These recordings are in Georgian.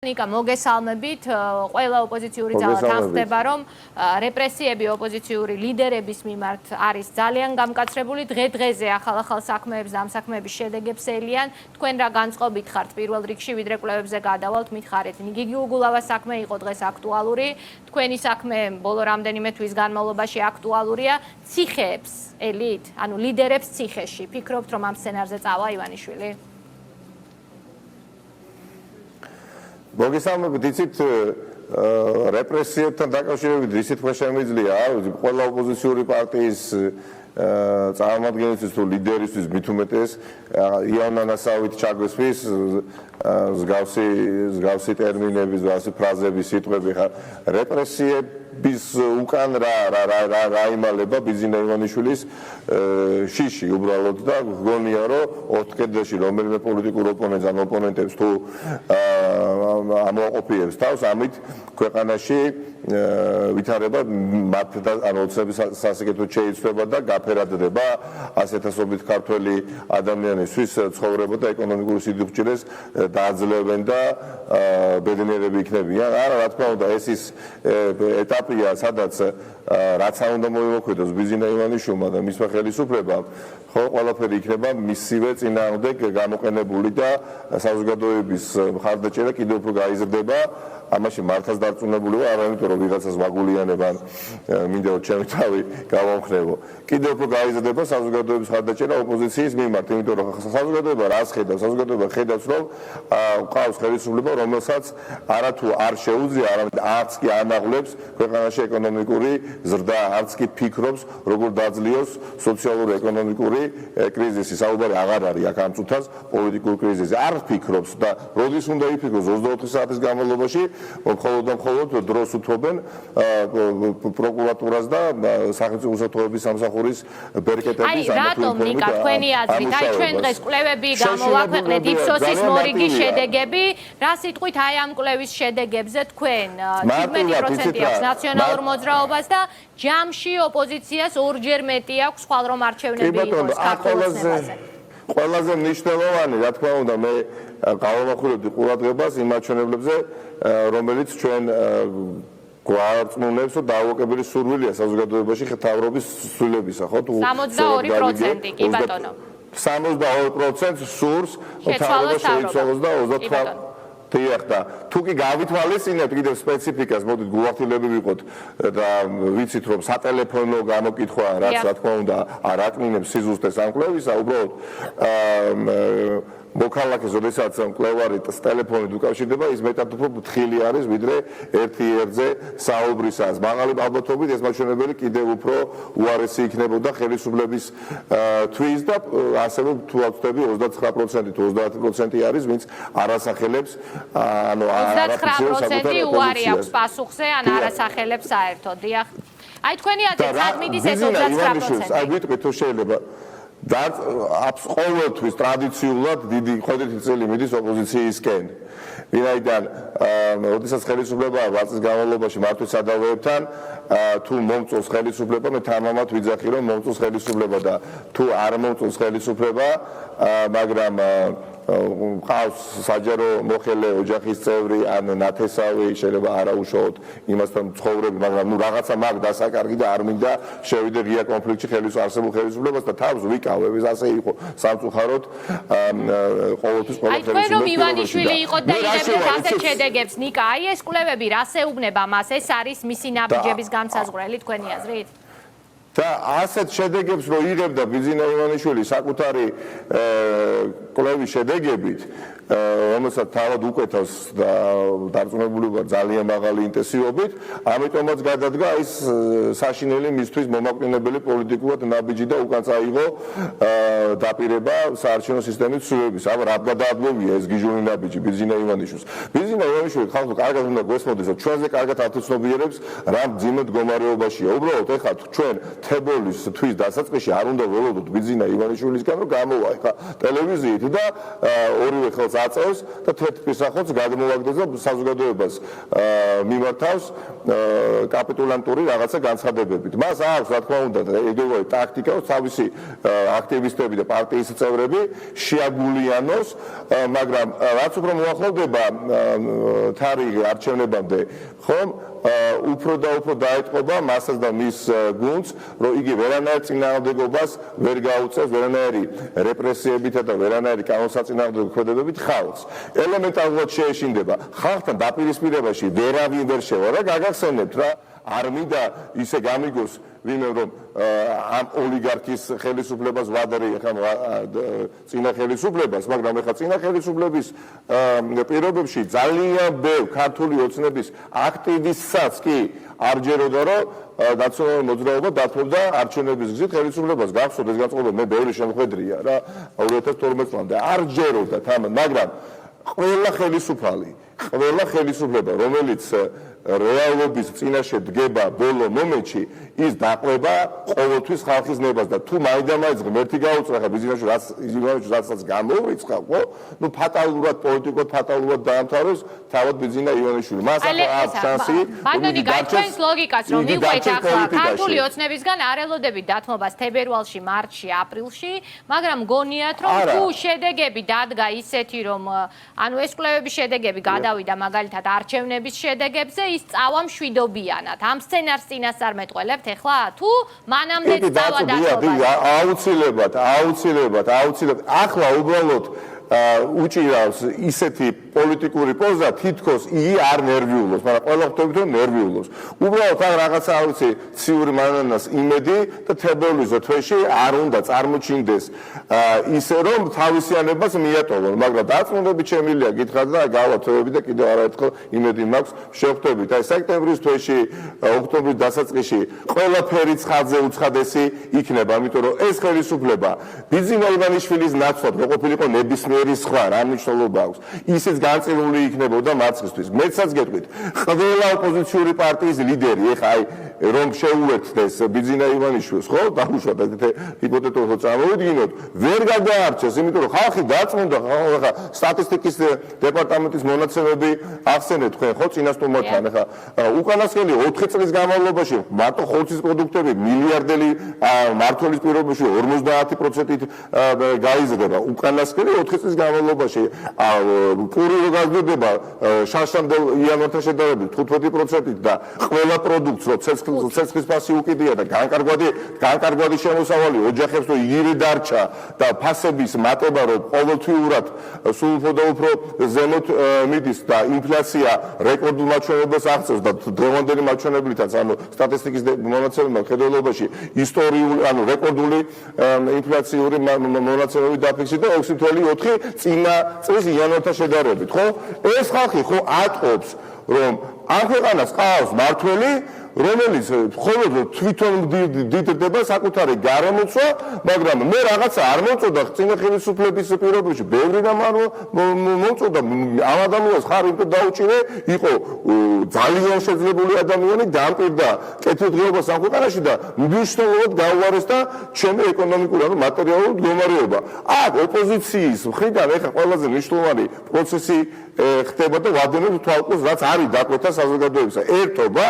ნიკა მოგესალმებით, ყველა ოპოზიციური ძალა თანხმდება, რომ რეპრესიები ოპოზიციური ლიდერების მიმართ არის ძალიან გამკაცრებული. დღე-დღეზე ახალ-ახალ საქმეებს და ამ საქმეების შედეგებს ელიან. თქვენ რა განწყობით ხართ პირველ რიგში, ვიდრე კვლევებზე გადავალთ, მითხარით, გიგი უგულავას საქმე იყო დღეს აქტუალური. თქვენი საქმე ბოლო რამდენიმე თვის განმავლობაში აქტუალურია. ციხეებს ელით, ანუ ლიდერებს ციხეში. ფიქრობთ, რომ ამ სცენარზე წავა ივანიშვილი? მოგესალმებით, იცით, რეპრესიებთან დაკავშირებით ისეთ თქვა შემიძლია, ყველა ოპოზიციური პარტიის წარმომადგენლისთვის თუ ლიდერისთვის მით უმეტეს იანა ნასავით ჩაგვესვის მსგავსი ტერმინების, მსგავსი ფრაზების, სიტყვები ხარ რეპრესიების უკან რა იმალება ბიზინა ივანიშვილის შიში უბრალოდ და გგონია რომ ოთხკედელში რომელიმე პოლიტიკურ ოპონენტს ან ოპონენტებს თუ ამოაყოფიებს თავს, ამით ქვეყანაში ვითარება მათ და ოცნების სასიკეთოდ შეიცვლება და გაფერადდება ასეთასობით ქართველი ადამიანისთვის ცხოვრება და ეკონომიკური სიძულვილეს დააძლევენ და ბედნიერები იქნებიან. არა, რა თქმა უნდა, ეს ის ეტაპია, სადაც რაც უნდა მოიმოქმედოს ბიზინა ივანიშვილმა და მისმა ხელისუფლებამ, ხო, ყველაფერი იქნება მისივე წინააღმდეგ გამოყენებული და საზოგადოების მხარდაჭერა კიდევ უფრო გაიზრდება. ამაში მართლაც დარწმუნებული ვარ, არა იმიტომ რომ ვიღაცას ვაგულიანებან მინდა რომ ჩემი თავი გავამხნევო. კიდევ უფრო გაიზრდება საზოგადოების მხარდაჭერა ოპოზიციის მიმართ, იმიტომ რომ საზოგადოება რას ხედავს? საზოგადოება ხედავს, რომ ყავს ხელისუფლება, რომელსაც არათუ არ შეუძლია, არამედ არც კი ანაღლებს ქვეყანაში ეკონომიკური ზრდა, არც კი ფიქრობს, როგორ დაძლიოს სოციალური ეკონომიკური კრიზისი. საუბარი აღარ არის აქ ამ წუთას პოლიტიკურ კრიზისზე. არ ფიქრობს და როდის უნდა იფიქროს 24 საათის განმავლობაში მხოლოდ და მხოლოდ დროს უთმობენ პროკურატურას და სახელმწიფო უსაფრთხოების სამსახურის ბერკეტების ამბავი. აი, რატომ ნიკა თქვენი აზრით, აი ჩვენ დღეს კვლევები გამოვაქვეყნეთ იფსოსის მორიგის შედეგები, რა სიტყვით აი ამ კვლევის შედეგებზე თქვენ 17% აქვს ნაციონალურ მოძრაობას და ჯამში ოპოზიციას ორჯერ მეტი აქვს, ხვალ რომ არჩევნები იყოს საქართველოს ნებაზე. ყველაზე მნიშვნელოვანი, რა თქმა უნდა, მე გავამახვილებდი ყურადღებას იმ მაჩვენებლებზე, რომელიც ჩვენ გვარწმუნებს, რომ დაუოკებელი სურვილია საზოგადოებაში მთავრობის ცვლილებისა, ხო? 62% კი ბატონო. 62% სურს მთავრობა შეიცვალოს და 28 დიახ და თუ კი გავითვალისწინებთ კიდევ სპეციფიკას, მოდით გულახდილები ვიყოთ და ვიცით რომ სატელეფონო გამოკითხვა, რაც რა თქმა უნდა არ აკნინებს სიზუსტეს ამ კვლევისა, უბრალოდ მოქალაქეს, როდესაც მკვლევარი ტელეფონით უკავშირდება, ის მეტად უფრო ფრთხილი არის, ვიდრე ერთ-ერთზე საუბრისას. მაღალი ალბათობით ეს მაჩვენებელი კიდევ უფრო უარესი იქნებოდა ხელისუფლების თვის და ასევე თუ ვაცდები 29% თუ 30% არის, ვინც არასახელებს, ანუ 29% უარი აქვს პასუხზე, ან არასახელებს საერთოდ. დიახ. აი თქვენი აზრით, სად მიდის ეს 29%? აი ვიტყვით თუ შეიძლება და ყოველთვის ტრადიციულად დიდი ხედვითი წელი მიდის ოპოზიციისკენ. ვინაიდან როდესაც ხელისუფლება 8 წლის განმავლობაში მართვის სადავეებთან თუ მომწონს ხელისუფლება, მე თამამად ვიძახი რომ მომწონს ხელისუფლება და თუ არ მომწონს ხელისუფლება, მაგრამ ყავს საჯარო მოხელე ოჯახის წევრი ან ნათესავი, შეიძლება არაუშუალოდ იმასთან ცხოვრები, მაგრამ ნუ რაღაცა მაგ დასაკარგი და არ მინდა შევიდე ღია კონფლიქტში არსებულ ხელისუფლებას და თავს ვიკავებ, ეს ასე იყო სამწუხაროდ ყოველთვის ყველა ხელისუფლება. აი თქვენ რომ ივანიშვილი იყო და იღებდა ასეთ შედეგებს, ნიკა, აი ეს კვლევები რას ეუბნება მას? ეს არის მისი ნაბიჯების განსაზღვრელი თქვენი აზრით? და ასეთ შედეგებს რო იღებდა ბიზინა ივანიშვილი საკუთარი კვლევის შედეგებით, რომელსაც თავად უკეთავს და დარწმუნებული ვარ ძალიან მაღალი ინტენსივობით, ამიტომაც გადადგა ის საშინელი მისთვის მომაკვდინებელი პოლიტიკურად ნაბიჯი და უკან წაიღო დაპირება საარჩევნო სისტემის ცვლილებების. აბა რა გადაადგმებია ეს გიჟული ნაბიჯი ბიზინა ივანიშვილს. ბიზინა ივანიშვილი ხალხო კარგად უნდა გვესმოდეს, რომ ჩვენზე კარგად ათუცნობიერებს რა მძიმე მდგომარეობაშია. უბრალოდ ეხლა ჩვენ თებოლის თვის დასაწყისში არ უნდა ველოდოთ ბიძინა ივანიშვილისგან, რომ გამოვა ხა ტელევიზიით და ორივე ხელს აწევს და თეთრ სახელს გადმოვაგდეს და საზოგადოებას მიმართავს კაპიტულანტური რაღაცა განცხადებებით. მას აქვს რა თქმა უნდა ეგრევე ტაქტიკა, თავისი აქტივისტები და პარტიის წევრები შეაგულიანოს, მაგრამ რაც უფრო მოახლოვდება თარიღი არჩევნებამდე, ხომ უფრო და უფრო დაეთყობა მასაც და მის გუნდს, რომ იგი ვერანაირ წინააღმდეგობას ვერ გაუწევს, ვერანაირი რეპრესიებითა და ვერანაირი კანონსაწინააღმდეგო ქმედებებით ხალხს. ელემენტარულად შეეშინდება ხალხთან დაპირისპირებაში ვერავინ ვერ შევა რა გაგახსენებთ რა არ მინდა ისე გამიგოს ვინმე რომ ამ ოლიგარქის ხელისუფლებას ვადარი ხა წინა ხელისუფლებას, მაგრამ ეხლა წინა ხელისუფლების პირობებში ძალიან ბევრ ქართული ოცნების აქტივისტსაც კი არ ჯეროდა რომ ნაციონალური მოძრაობა დათმობდა არჩევნების გზით ხელისუფლებას. გახსოვთ ეს განწყობა მე ბევრი შემხედრია რა 2012 წლამდე არ ჯეროდა თამამ, მაგრამ ყველა ხელისუფლება რომელიც რეალობის წინაშე დგება ბოლო მომენტში ის დაყვება ყოველთვის ხალხის ნებას და თუ მაინდა-მაინც ღმერთი გაუწია ხა ბიზნესში რასაც გამოვრიცხა ხო ნუ ფატალურად პოლიტიკურად ფატალურად დაამთავროს თავად ბიზნა ივანიშვილი მას აქვს შანსი ბატონი გაჩვენს ლოგიკას რომ მივყვეთ ახლა ქართული ოცნებისგან არ ელოდებით დათმობას თებერვალში მარტში აპრილში მაგრამ გონიათ რომ თუ შედეგები დადგა ისეთი რომ ანუ ეს კვლევების შედეგები გადავიდა მაგალითად არჩევნების შედეგებზე ის წავა მშვიდობიანად. ამ სცენარს წინასწარ მეტყველებთ ახლა თუ მანამდე წავა დათმობაზე. აუცილებლად. ახლა უბრალოდ უჭირავს ისეთი პოლიტიკური პოზა თითქოს იგი არ ნერვიულობს, მაგრამ ყველა ხვდებით რომ ნერვიულობს. უბრალოდ ამ რაღაცა არ ვიცი ციური მანანას იმედი და თებერვლის თვეში არ უნდა წარმოჩინდეს ისე რომ თავისიანებას მიატოვონ, მაგრამ დაწუნდები შემილია გითხრათ და გავათოვები და კიდევ არაერთხელ იმედი მაქვს შევხვდებით. აი სექტემბრის თვეში, ოქტომბრის დასაწყისში ყველაფერი ცხადზე უცხადესი იქნება, ამიტომ რომ ეს ხელისუფლება ბიზნა ივანიშვილის ნაცვლად რო ყოფილიყო ნებისმიერი სხვა რა მნიშვნელობა აქვს. ისიც განწილული იქნებოდა მარცხისთვის. მეცაც გეტყვით, ყველა ოპოზიციური პარტიის ლიდერი, ეხა აი რომ შეუერთდეს ბიზნა ივანიშვილს, ხო, დაუშვათ ეგრე ჰიპოთეტურად წამოვიდგინოთ, ვერ გადაარჩეს, იმიტომ რომ ხალხი დაწმუნდა, ეხა სტატისტიკის დეპარტამენტის მონაცემები ახსენეთ თქვენ, ხო, წინასწარმოთან, ეხა უკანასკნელი 4 წლის განმავლობაში მარტო ხორცის პროდუქტები მილიარდელი მართლის პირობებში 50%-ით გაიზრდება. უკანასკნელი 4 წლის განმავლობაში პური რო გაზრდება შანშამდე იანვართან შედარებით 15%-ით და ყველა პროდუქტს რო ცეცხლის ფასი უკიდია და განკარგვადი შემოსავალი ოჯახებს რო იგივე დარჩა და ფასების მატება რო ყოველთვიურად სულ უფრო ზემოთ მიდის და ინფლაცია რეკორდულ მაჩვენებლებს აღწევს და დღევანდელი მაჩვენებლითაც ანუ სტატისტიკის მონაცემებმა ხედველობაში ისტორიული ანუ რეკორდული ინფლაციური მონაცემები დაფიქსირდა 6.4 წინა წლის იანვართან შედარებით, ხო? ეს ხალხი ხო ატყობს რომ ამ ქვეყანას ყავს მართველი რომელიც მხოლოდ თვითონ დიდდება საკუთარი გარემოცვა, მაგრამ მე რაღაცა არ მოწოდა წინა ხელისუფლების პირობებში, ბევრი რამ არ მოწოდა. ამ ადამიანს ხარ იმიტომ დაუჭირე, იყო ძალიან შეძლებული ადამიანი, დამპირდა კეთილდღეობას ამ ქვეყანაში და მნიშვნელოვნად გაუარეს და ჩემი ეკონომიკური ანუ მატერიალური მდგომარეობა. აქ ოპოზიციის მხრიდან ეხა ყველაზე მნიშვნელოვანი პროცესი ხდება და ვადენებ თვალყურს, რაც არის დაკვეთა საზოგადოებისა. ერთობა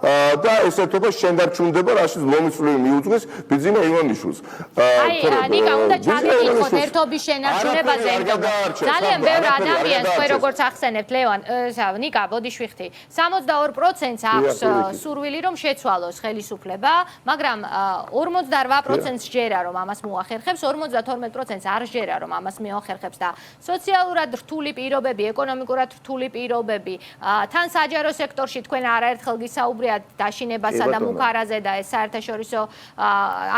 და ეს ერთობა შენდარჩუნდება, რაშიც ლომისვლივი მიუძღვის ბიზნა ივანიშვილს. აი, ნიკა, უნდა ჩაგეკითხოთ ერთობის შენარჩუნებაზე ერთობა. ძალიან ბევრ ადამიანს, თქვენ როგორც ახსენებთ, ლევან, ნიკა, ბოდიშვიხთი, 62%-ს აქვს სურვილი, რომ შეცვალოს ხელისუფლება, მაგრამ 48%-ს ჯერა, რომ ამას მოახერხებს, 52%-ს არ ჯერა, რომ ამას მოახერხებს და სოციალურად რთული პირობები, ეკონომიკურად რთული პირობები, თან საჯარო სექტორში თქვენ არაერთხელ გისაუბრეთ დაშინებასა და მუქარაზე და ეს საერთაშორისო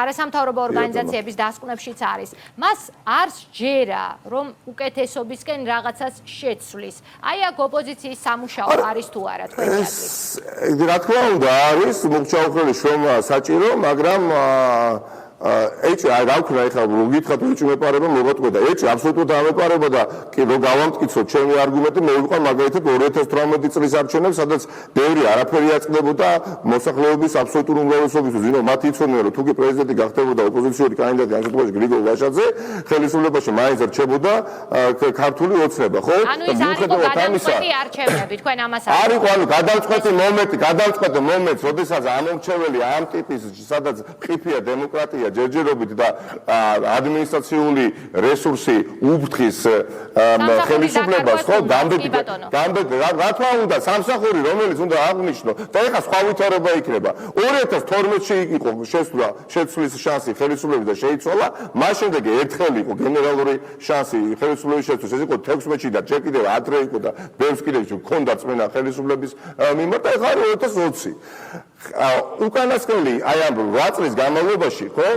არასამთავრობო ორგანიზაციების დასკვნებშიც არის. მას არ სჯერა, რომ უკეთესობისკენ რაღაცას შეცვლის. აი აქ ოპოზიციის სამუშაო არის თუ არა თქვენ ჩათვლით? რა თქმა უნდა არის, მოგჩაუხრელი შრომა საჭირო, მაგრამ ეჭვი რა ვქნა ეხლა გითხრათ ეჭვი მეპარება მოგატყუდა ეჭვი აბსოლუტურად ამეპარება და რო გავამტკიცოთ ჩემი არგუმენტი მოვიყვან მაგალითად 2018 წლის არჩევნებს სადაც ბევრი არაფერი აწყდებოდა მოსახლეობის აბსოლუტურ უმრავლესობისთვის ვინო მათ იცოდნენ რომ თუკი პრეზიდენტი გახდებოდა ოპოზიციური კანდიდატი ამ შემთხვევაში გრიგოლ ვაშაძე ხელისუფლებაში მაინც რჩებოდა ქართული ოცნება ხო ანუ ის არის გადამწყვეტი არჩევნები თქვენ ამას არ იყო ანუ გადამწყვეტი მომენტი როდესაც ამორჩეველი ამ ტიპის სადაც ყიფია დემოკრატია ჯერჯერობით და ადმინისტრაციული რესურსი უფრთხის ხელისუფლებას ხო გამდები რა თქმა უნდა სამსახური რომელიც უნდა აღნიშნო და ეხლა სხვა ვითარება იქნება 2012-ში იყო შეცვლის შანსი ხელისუფლების და შეიცვალა მას შემდეგ ერთხელ იყო გენერალური შანსი ხელისუფლების შეცვლის ეს იყო 16-ში და ჯერ კიდევ ადრე იყო და ბევრს კიდევ ჰქონდა წმენა ხელისუფლების მიმართ და ეხლა 2020 უკანასკნელი აი ამ 8 წლის განმავლობაში ხო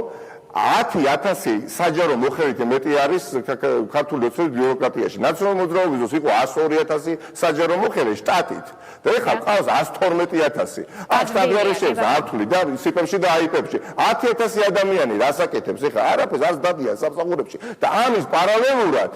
10,000 საჯარო მოხელით მეტი არის ქართული ოცნების ბიუროკრატიაში. ნაციონალურ მოძრაობის დროს იყო 102,000 საჯარო მოხელე შტატით. და ეხლა ყავს 112,000. აქ სტადიარიშებს ართული და სიპებში და აიპებში. 10,000 ადამიანი რას აკეთებს ეხლა? არაფერს არც დადიან სამსახურებში. და ამის პარალელურად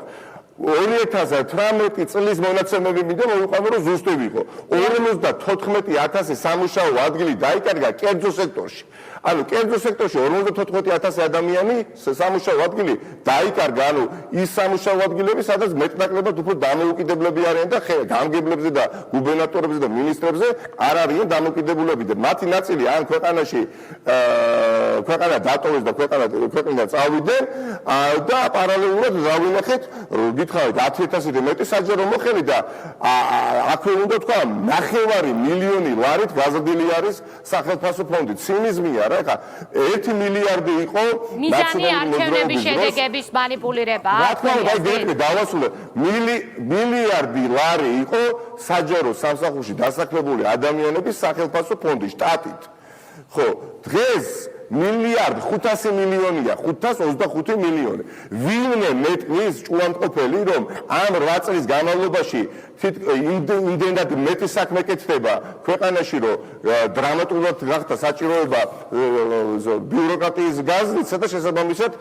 2018 წლის მონაცემები მინდა მოვიყვანო რომ ზუსტი იყო 54,000 სამუშაო ადგილი დაიკარგა კერძო სექტორში ანუ კერძო სექტორში 54,000 ადამიანი სამუშაო ადგილი დაიკარგა ანუ ის სამუშაო ადგილები სადაც მეტნაკლებად უფრო დამოუკიდებლები არიან და გამგებლებზე და გუბერნატორებზე და მინისტრებზე არ არიან დამოუკიდებლები და მათი ნაწილი ან ქვეყანაში ქვეყანა დატოვეს და ქვეყნიდან წავიდნენ და პარალელურად დავინახეთ გითხარით 10,000-დან მეტი საჯარო მოხელი და აქვე უნდა თქვა 9 მილიონი ლარით გაზრდილი არის სახელმწიფო ფონდი ცინიზმია რა ხა 1 მილიარდი იყო მიზანი არჩევნების შედეგების манипуლირება რა თქმა უნდა გეტყვი დავასრულე მილიარდი ლარი იყო საჯარო სამსახურში დასაქმებული ადამიანების სახელმწიფო ფონდი შტატით ხო დღეს მილიარდი 500 მილიონია 525 მილიონი ვინმე მეტყვის ჭუანტყოფელი რომ ამ 8 წლის განმავლობაში იმდენად მეტი საქმე კეთდება ქვეყანაში რომ დრამატულად გახდა საჭიროება ბიუროკრატიის გაზრდისა და შესაბამისად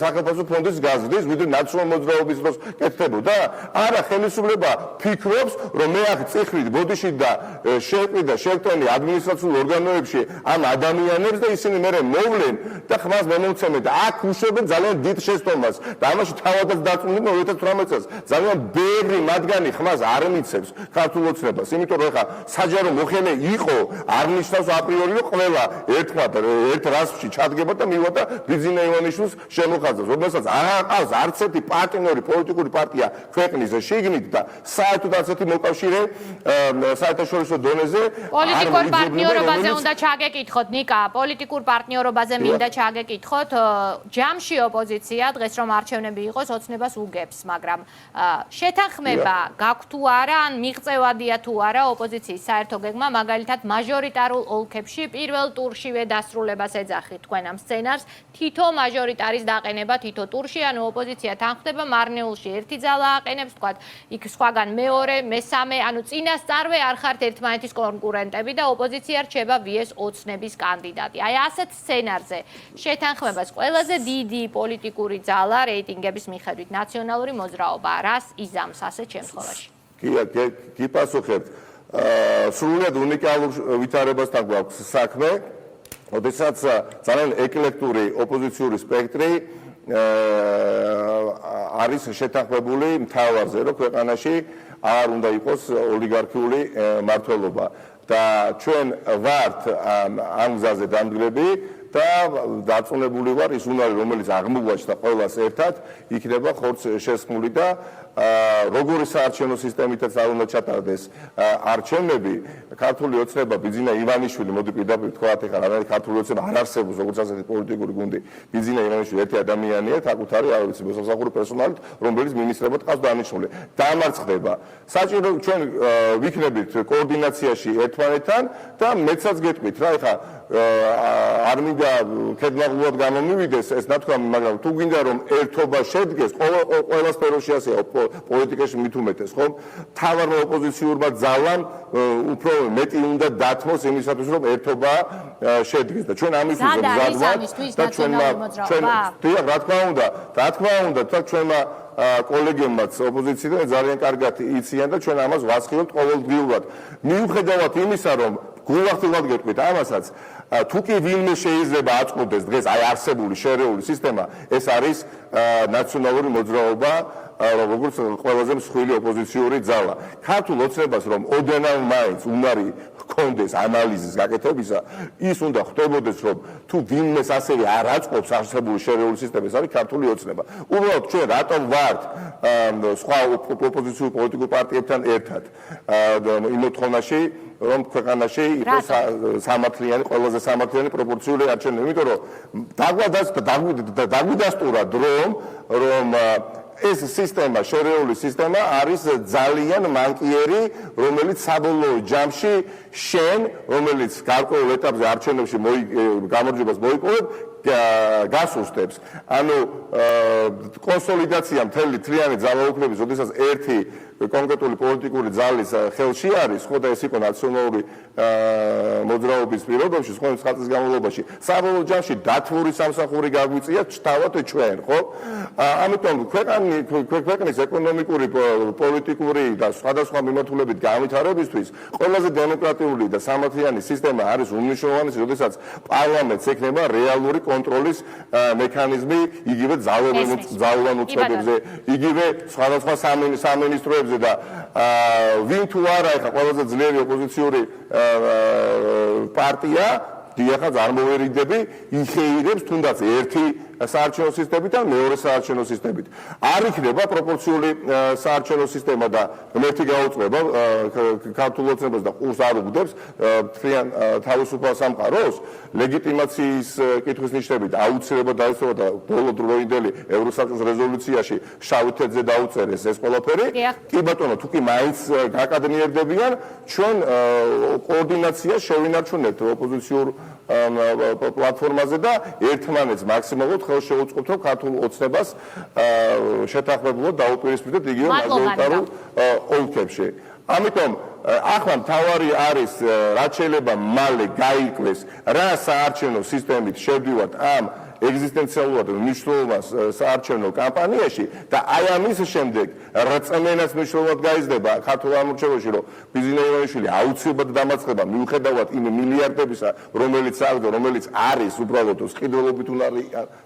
სახელმწიფო ფონდის გაზრდის ვიდრე ნაციონალურ მოძრაობის დროს კეთდებოდა არა ხელისუფლება ფიქრობს რომ მე აქ წიხრით ბოდიში და შეეყიდა შევტენი ადმინისტრაციულ ორგანოებში ამ ადამიანებს და ისინი მერე მოვლენ და ხმას მომცემენ და აქ უშვებენ ძალიან დიდ შეცდომას და ამაში თავადაც დაწუნდნენ 2018 წელს ძალიან ბევრი მათგანი ხმას არ მიცემს ქართულ ოცნებას იმიტომ რომ ხა საჯარო მოხელე იყო არ ნიშნავს აპრიორი რომ ყველა ერთ რასში ჩადგება და მივადა ბიზინა ივანიშვილს შემოხაზავს რომელსაც არ ყავს არც ერთი პარტნიორი პოლიტიკური პარტია ქვეყნის შიგნით და საერთოდ არც ერთი მოკავშირე საერთაშორისო დონეზე პოლიტიკურ პარტნიორობაზე უნდა ჩაგეკითხოთ ნიკა პოლიტიკურ პარტნიორობაზე მინდა ჩაგეკითხოთ ჯამში ოპოზიცია დღეს რომ არჩევნები იყოს ოცნებას უგებს მაგრამ შეთანხმება გაქვთ თუ არა ან მიღწევადია თუ არა ოპოზიციის საერთო გეგმა მაგალითად მაჟორიტარულ ოლქებში პირველ ტურშივე დასრულებას ეძახით თქვენ ამ სცენარს თითო მაჟორიტარის დაყენება თითო ტურში ანუ ოპოზიცია თანხმდება მარნეულში ერთი ძალა აყენებს თქვათ იქ სხვაგან მეორე მესამე ანუ წინასწარვე არ ხართ ერთმანეთის კონკურენტები და ოპოზიცია რჩება VS ოცნების კანდიდატი აი ასეთ სცენარზე შეთანხმებას ყველაზე დიდი პოლიტიკური ძალა რეიტინგების მიხედვით ნაციონალური მოძრაობა რას იზამს ასეთ შემთხვევაში კი პასუხებთ სრულად უნიკალურ ვითარებასთან გვაქვს საქმე როდესაც ძალიან ეკლექტური ოპოზიციური სპექტრი არის შეთანხმებული მთავარზე რომ ქვეყანაში არ უნდა იყოს ოლიგარქიული მმართველობა და ჩვენ ვართ ამ გზაზე დამდგრები და დაწუნებული ვარ ის უნარი რომელიც აღმოგვაჩნდა ყველას ერთად იქნება ხორცს შესხმული და როგორი საარჩევნო სისტემითაც არ უნდა ჩატარდეს არჩევნები ქართული ოცნება ბიძინა ივანიშვილი მოდი პირდაპირ თქვათ ეხლა რა ქართული ოცნება არ არსებობს როგორც ასეთი პოლიტიკური გუნდი ბიძინა ივანიშვილი ერთი ადამიანია საკუთარი არ ვიცი მოსამსახური პერსონალით რომელიც მინისტრებად ყავს დანიშნული დამარცხდება საჭირო ჩვენ ვიქნებით კოორდინაციაში ერთმანეთთან და მეცაც გეტყვით რა ეხლა არ მინდა ქედმაღლულად გამომივიდეს ეს ნათქვამი, მაგრამ თუ გინდა რომ ერთობა შედგეს, ყველა სფეროში ასეა, პოლიტიკაში მით უმეტეს, ხომ? თავარმა ოპოზიციურმა ძალამ უფრო მეტი უნდა დათმოს იმისათვის, რომ ერთობა შედგეს და ჩვენ ამისთვის მზად ვართ და ჩვენმა რა თქმა უნდა, ჩვენმა კოლეგებმაც ოპოზიციიდან ძალიან კარგად იციან და ჩვენ ამას ვასხივებთ ყოველდღიურად. მიუხედავად იმისა, რომ გულახდილად გეტყვით ამასაც, თუ კი ვინმე შეიძლება აწყობდეს დღეს აი არსებული შერეული სისტემა, ეს არის ნაციონალური მოძრაობა, როგორც ყველაზე მსხვილი ოპოზიციური ძალა. ქართულ ოცნებას რომ ოდენავ მაინც უნარი ჰქონდეს ანალიზის გაკეთებისა, ის უნდა ხვდებოდეს, რომ თუ ვინმეს ასევე არ აწყობს არსებული შერეული სისტემა, ეს არის ქართული ოცნება. უბრალოდ ჩვენ რატომ ვართ სხვა ოპოზიციურ პოლიტიკურ პარტიებთან ერთად იმ მოთხოვნაში, რომ ქვეყანაში იყოს სამართლიანი, ყველაზე სამართლიანი პროპორციული არჩევნები, იმიტომ რომ დაგვიდასტურა დრომ, რომ ეს სისტემა, შერეული სისტემა არის ძალიან მანკიერი, რომელიც საბოლოო ჯამში შენ, რომელიც გარკვეულ ეტაპზე არჩევნებში გამარჯვებას მოიპოვებ, გასუსტებს. ანუ კონსოლიდაცია მთელი თლიანი ძალაუფლების, როდესაც ერთი კონკრეტული პოლიტიკური ძალის ხელში არის, ხო და ეს იყო ნაციონალური მოძრაობის პირობებში, სხვა ხალხის განმავლობაში. საბოლოო ჯამში დათმური სამსახური გაგვიწია ჩთავად ჩვენ, ხო? ამიტომ ქვეყნის ეკონომიკური, პოლიტიკური და სხვადასხვა მიმართულებით განვითარებისთვის ყველაზე დემოკრატიული და სამართლიანი სისტემა არის უმნიშვნელოვანესი, როდესაც პარლამენტს ექნება რეალური კონტროლის მექანიზმი იგივე ძალოვანუცებებზე, იგივე სხვადასხვა სამინისტროებზე და ვინ თუ არა ეხა ყველაზე ძლიერი ოპოზიციური პარტია, დიახ, არ მოვერიდები, იხეირებს თუნდაც ერთი საარჩევნო სისტემით ან მეორე საარჩევნო სისტემით. არ იქნება პროპორციული საარჩევნო სისტემა და ღმერთი გაუწევება ქართულ ოცნებას და ყურს არ უგდებს თავისუფალ სამყაროს, ლეგიტიმაციის კითხვის ნიშნებით აუცილებლად დაესწრო და ბოლო დროინდელი ევროსაბჭოს რეზოლუციაში შავი თეთრზე დაუწერეს ეს ყველაფერი. კი ბატონო, თუ კი მაინც გაკადნიერდებიან, ჩვენ კოორდინაცია შევინარჩუნებთ ოპოზიციურ პლატფორმაზე და ერთმანეთს მაქსიმალურად ხელს შევუწყობთ, რომ ქართულ ოცნებას შეთანხმებულად დაუპირისპირდეთ იგივე მაჟორიტარულ ოლქებში. ამიტომ ახლა მთავარი არის, რაც შეიძლება მალე გაიკლეს, რა საარჩევნო სისტემით შევდივართ ამ ეგზისტენციალურად მნიშვნელოვან საარჩევნო კამპანიაში და აი ამის შემდეგ რწმენას მნიშვნელოვნად გაიზრდება ქართულ ამორჩევაში, რომ ბიზნეს ივანიშვილი აუცილებლად დამარცხება მიუხედავად იმ მილიარდებისა, რომელიც არის უბრალოდ სყიდველობით უნარი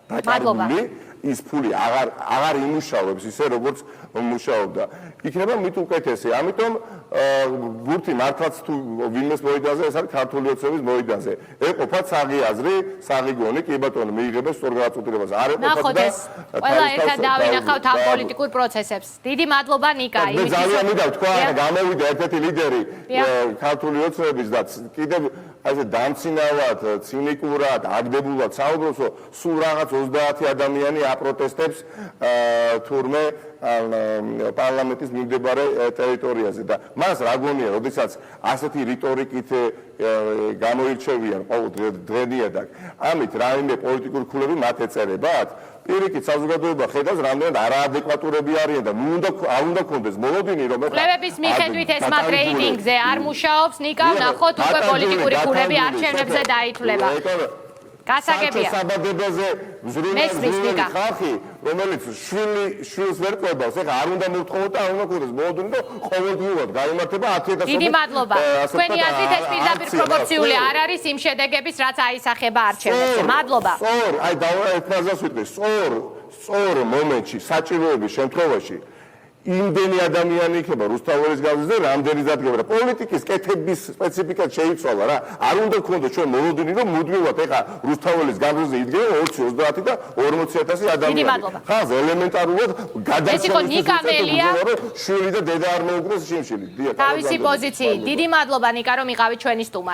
დაკარგული, ის ფული აღარ იმუშავებს ისე როგორც მუშაობდა. იქნება მით უკეთესი. ამიტომ ბურთი მართლაც თუ ვინმეს მოედანზე, ეს არის ქართული ოცნების მოედანზე. ეყოფა საღი აზრი, საღი გონი, კი ბატონო, მიიღება სწორ გადაწყვეტილებას. არ ეყოფა და ყველა ერთად დავინახავთ ამ პოლიტიკურ პროცესებს. დიდი მადლობა ნიკა. მე ძალიან მინდა თქვა, გამოვიდა ერთ-ერთი ლიდერი ქართული ოცნების და კიდევ ასე დამცინავად, ცინიკურად, აგდებულად საუბრობს, რომ სულ რაღაც 30 ადამიანი აპროტესტებს თურმე პარლამენტის მიმდებარე ტერიტორიაზე და მას რა გონია, როდესაც ასეთი რიტორიკით გამოირჩევიან დღენიადაკ, ამით რაიმე პოლიტიკური ქულები მათ ეწერებათ? პირიქით საზოგადოება ხედავს, რამდენად არაადეკვატურები არიან და უნდა ქონდეს მოლოდინი, რომ კვლევების მიხედვით ეს მათ რეიტინგზე არ მუშაობს, ნიკა, ვნახოთ უკვე პოლიტიკური ქულები არჩევნებზე დაითვლება. გასაგებია. საბადებაზე მზრუნავ ხალხი, რომელიც შვილს ვერ ყვებავს, ეხლა არ უნდა მოვთხოვოთ და არ უნდა ქონდეს მოლოდინი და ყოველდღიურად გაიმართება 10,000. დიდი მადლობა. თქვენი აზრით ეს პირდაპირ პროპორციული არ არის იმ შედეგების, რაც აისახება არჩევნებზე. მადლობა. სწორ, აი ერთ ფრაზას ვიტყვი, სწორ მომენტში, საჭიროების შემთხვევაში იმდენი ადამიანი იქნება რუსთაველის გაზრდაზე, რამდენი დადგება. პოლიტიკის კეთების სპეციფიკა შეიცვალა რა. არ უნდა გქონდეს ჩვენ მოლოდინი, რომ მუდმივად ეხა რუსთაველის გაზრდაზე იდგება 20, 30 და 40,000 ადამიანი. ხალხს ელემენტარულად გადაწყვეტილება, შვილი და დედა არ მოუგდეს შიმშილი. თავისი პოზიციით. დიდი მადლობა ნიკა, რომ იყავით ჩვენი სტუმარი.